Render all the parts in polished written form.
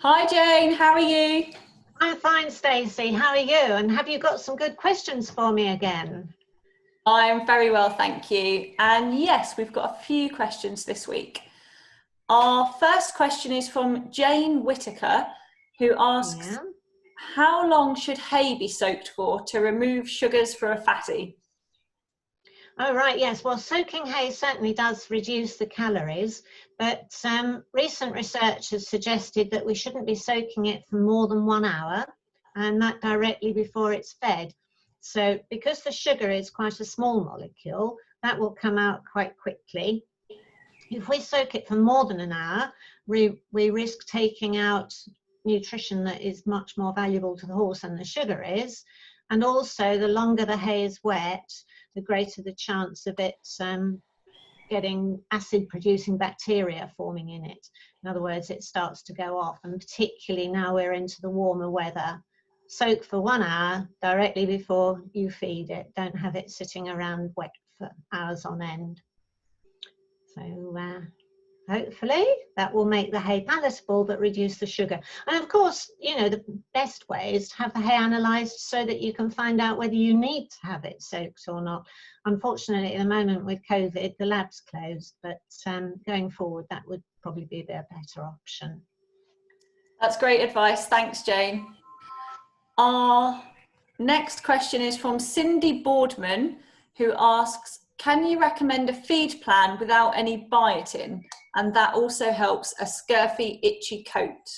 Hi Jane, how are you? I'm fine, Stacey. How are you? And have you got some good questions for me again? I'm very well, thank you. And yes, we've got a few questions this week. Our first question is from Jane Whitaker, who asks, Yeah. how long should hay be soaked for to remove sugars for a fatty? Oh, right. Yes. Well, soaking hay certainly does reduce the calories, but recent research has suggested that we shouldn't be soaking it for more than 1 hour, and that directly before it's fed. So, because the sugar is quite a small molecule, that will come out quite quickly. If we soak it for more than an hour, we risk taking out nutrition that is much more valuable to the horse than the sugar is. And also, the longer the hay is wet, the greater the chance of it getting acid-producing bacteria forming in it. In other words, it starts to go off, and particularly now we're into the warmer weather. Soak for 1 hour directly before you feed it. Don't have it sitting around wet for hours on end. So hopefully that will make the hay palatable but reduce the sugar. And of course, the best way is to have the hay analysed so that you can find out whether you need to have it soaked or not. Unfortunately, at the moment with COVID, the lab's closed, but going forward, that would probably be a better option. That's great advice. Thanks, Jane. Our next question is from Cindy Boardman, who asks, can you recommend a feed plan without any biotin? And that also helps a scurfy, itchy coat.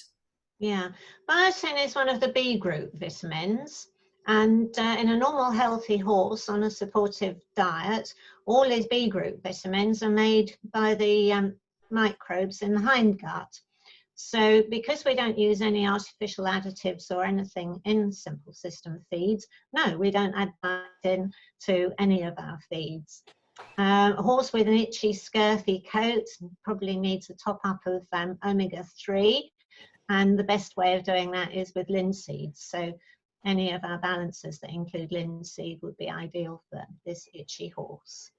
Yeah, biotin is one of the B group vitamins, and in a normal healthy horse on a supportive diet, all these B group vitamins are made by the microbes in the hindgut. So because we don't use any artificial additives or anything in simple system feeds, no, we don't add biotin to any of our feeds. A horse with an itchy, scurfy coat probably needs a top up of omega-3. And the best way of doing that is with linseed. So any of our balancers that include linseed would be ideal for this itchy horse.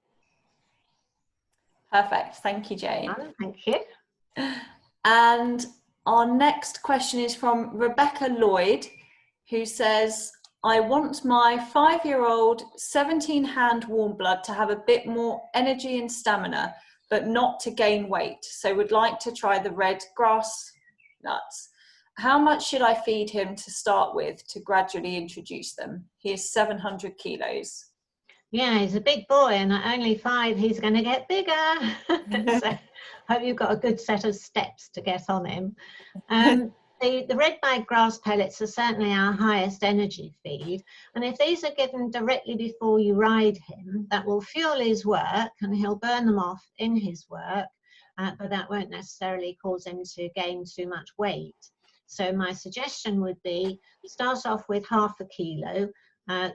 Perfect. Thank you, Jane. Thank you. And our next question is from Rebecca Lloyd, who says, I want my 5-year-old 17-hand warm blood to have a bit more energy and stamina, but not to gain weight. So would like to try the red grass nuts. How much should I feed him to start with to gradually introduce them? He is 700 kilos. Yeah, he's a big boy, and at only 5, he's going to get bigger. So hope you've got a good set of steps to get on him. The red bag grass pellets are certainly our highest energy feed, and if these are given directly before you ride him, that will fuel his work and he'll burn them off in his work, but that won't necessarily cause him to gain too much weight. So my suggestion would be start off with ½ kilo,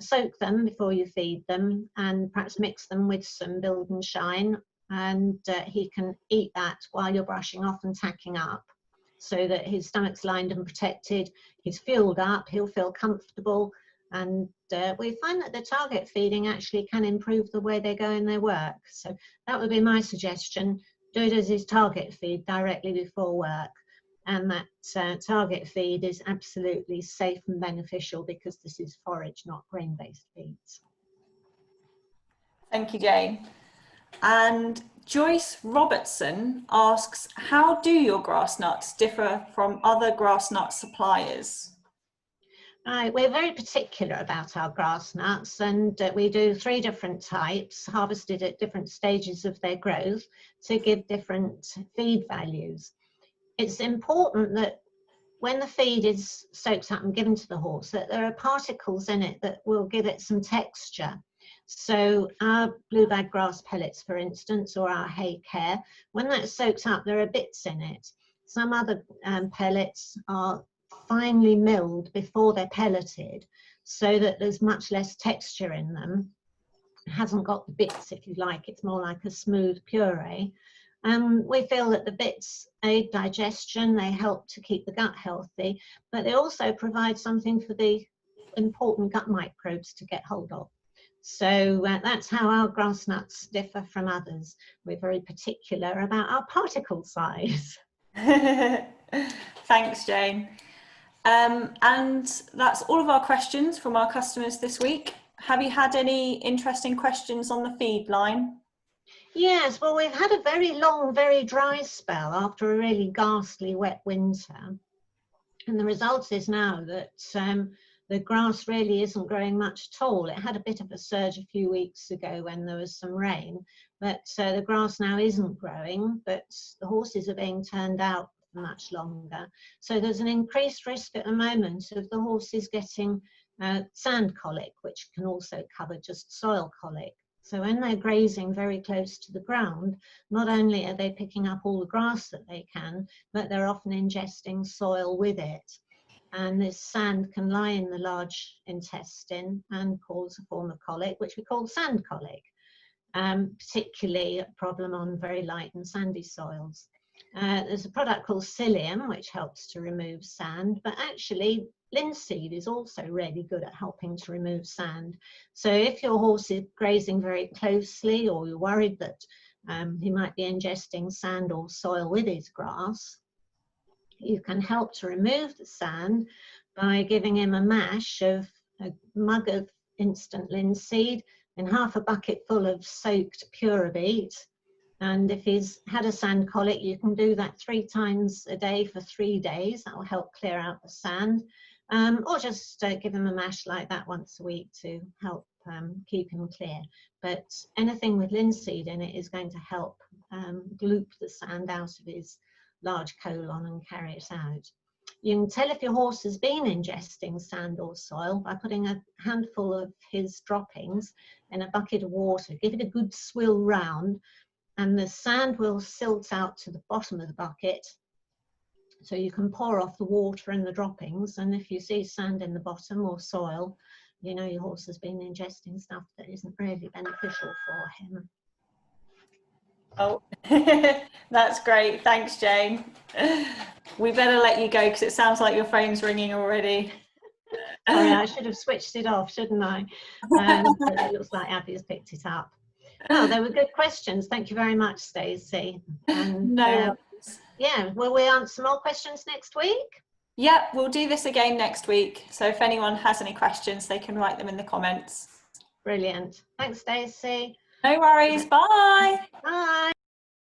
soak them before you feed them, and perhaps mix them with some Build and Shine, and he can eat that while you're brushing off and tacking up, so that his stomach's lined and protected, he's fueled up, he'll feel comfortable, and we find that the target feeding actually can improve the way they go in their work. So that would be my suggestion. Do it as his target feed directly before work. And that target feed is absolutely safe and beneficial because this is forage, not grain-based feeds. Thank you, Jane. And Joyce Robertson asks, how do your grass nuts differ from other grass nut suppliers? Right, we're very particular about our grass nuts, and we do 3 different types, harvested at different stages of their growth to give different feed values. It's important that when the feed is soaked up and given to the horse, that there are particles in it that will give it some texture. So our blue bag grass pellets, for instance, or our hay care, when that's soaked up, there are bits in it. Some other pellets are finely milled before they're pelleted, so that there's much less texture in them. It hasn't got the bits, if you like, it's more like a smooth puree. We feel that the bits aid digestion, they help to keep the gut healthy, but they also provide something for the important gut microbes to get hold of. So that's how our grass nuts differ from others. We're very particular about our particle size. Thanks, Jane. And that's all of our questions from our customers this week. Have you had any interesting questions on the feed line? Yes, well, we've had a very long, very dry spell after a really ghastly wet winter. And the result is now that the grass really isn't growing much at all. It had a bit of a surge a few weeks ago when there was some rain, but the grass now isn't growing, but the horses are being turned out for much longer. So there's an increased risk at the moment of the horses getting sand colic, which can also cover just soil colic. So when they're grazing very close to the ground, not only are they picking up all the grass that they can, but they're often ingesting soil with it. And this sand can lie in the large intestine and cause a form of colic, which we call sand colic, particularly a problem on very light and sandy soils. There's a product called psyllium, which helps to remove sand, but actually linseed is also really good at helping to remove sand. So if your horse is grazing very closely, or you're worried that he might be ingesting sand or soil with his grass, you can help to remove the sand by giving him a mash of a mug of instant linseed and half a bucket full of soaked pure beet. And if he's had a sand colic, you can do that 3 times a day for 3 days. That will help clear out the sand. Or just give him a mash like that once a week to help keep him clear. But anything with linseed in it is going to help gloop the sand out of his large colon and carry it out. You can tell if your horse has been ingesting sand or soil by putting a handful of his droppings in a bucket of water. Give it a good swill round, and the sand will silt out to the bottom of the bucket. So you can pour off the water and the droppings, and if you see sand in the bottom or soil, you know your horse has been ingesting stuff that isn't really beneficial for him. Oh, that's great. Thanks, Jane. We better let you go because it sounds like your phone's ringing already. Sorry, I should have switched it off, shouldn't I? But it looks like Abby has picked it up. Oh, they were good questions. Thank you very much, Stacey. And No worries. yeah, will we answer more questions next week? Yep, we'll do this again next week. So if anyone has any questions, they can write them in the comments. Brilliant. Thanks, Stacey. No worries. Bye. Bye.